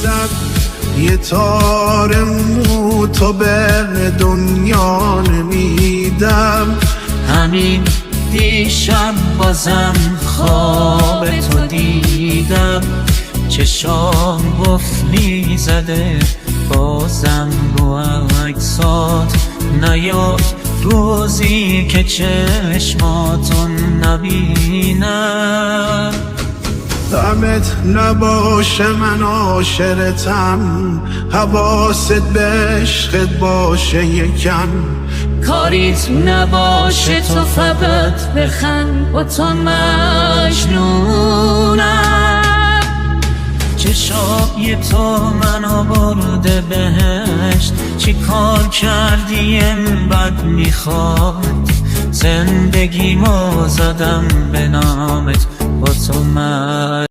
زد یه تار مو تو به دنیا نمیدم. همین دیشب بازم خواب تو دیدم، چشام قفلی زده بازم رو عکسات نیاد، روزی که چشماتون نبینم. غمت نباشه من عاشقتم، حواست به عشقت باشه یکم. کاریت نباشه تو فقط بخند، با تو مجنونم. چشای تو منو برده بهشت، چی کار کردی بد میخواد، زندگیمو زدم به نامت با تو